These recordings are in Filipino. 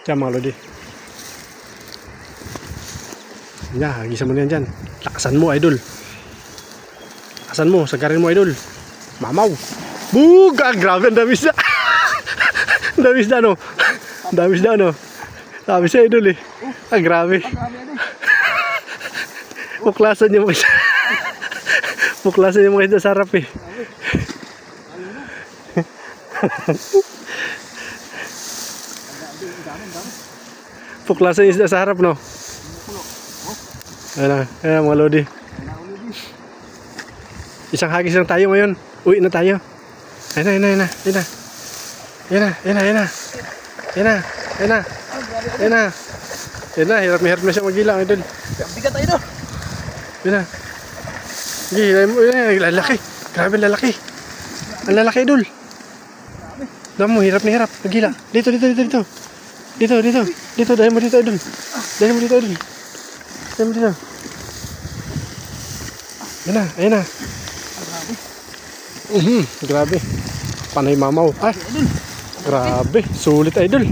Diyan mga lodi. Yan, hagisan mo na yan dyan. Lakasan mo, idol. Lakasan mo, sagarin mo, idol. Mamaw. Buga, grabe, ang dami isda. Ang dami isda, no? Ang dami isda, no? Sabi siya, idol, eh. Ah, grabe. Puklasan niyo mga isda. Puklasan niyo mga isda sa harap, eh. Puklasan yung isda sa harap, no? Ayan mga lodi. Isang hagis lang tayo ngayon. Uwi na tayo. Ayan na. Hirap na siya magilang, idol. Bigat tayo doon. Ayan na. Sige, lalaki. Grabe lalaki. Ang lalaki, idol. Dami mo, hirap na hirap. Magila. Dito. Dahil mo dito, idol. Ayan na. Grabe. Panay mamaw. Ay, grabe. Sulit, idol.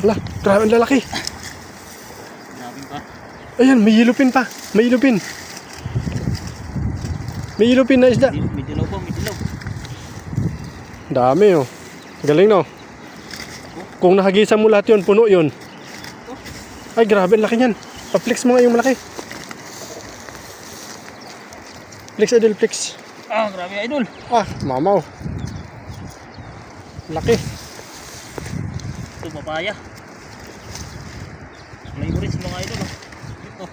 Wala, grabe ang lalaki. Ayan, may yellow pin pa. May yellow pin na isda. May dilaw po, may dilaw. Dami, oh. Galing, no? Kung nahagisan mo lahat yun, puno yun. Ay, grabe, ang laki niyan. Pa-flex mo nga yung malaki. Flex, idol, flex. Ah, grabe, idol. Ah, mamaw. Laki. Ito, papaya. May orange mga idol, oh. Ito.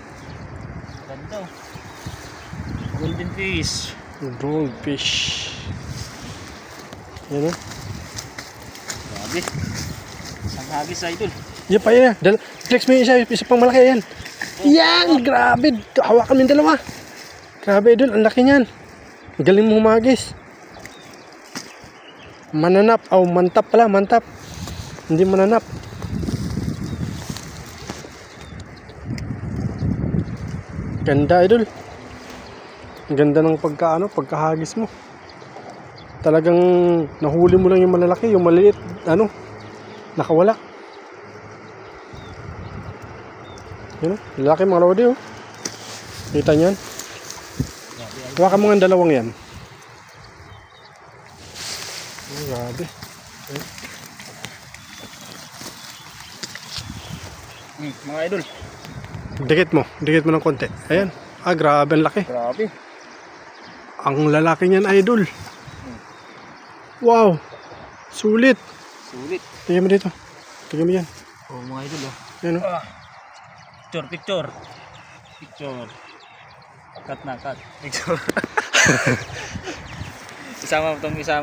Ganda, oh. Golden fish. Goldfish. Yan, oh. Grabe. Isang hagis, idol. Yan pa yan. Flex mo yung isa pang malaki yan. Yan, grabe. Hawakan mo yung dalawa. Grabe, idol. Ang laki niyan. Galing mo humagis. Mananap. Mantap pala. Mantap. Hindi mananap. Ganda, idol. Ang ganda ng pagkahagis mo. Talagang nahuli mo lang yung malalaki. Yung maliit, nakawala. Yun, lalaki mga lodi, oh. Kita niyan. Hawakan mo nga dalawang yan. Oh, grabe. Mga idol. Dikit mo ng konti. Ayan. Ah, grabe ang laki. Grabe. Ang lalaki niyan, idol. Wow. Sulit. Tingnan mo dito. Tingnan mo yan. Oh, mga idol, oh. Yan, oh. Picture. Cut. Picture. Isama tong ito.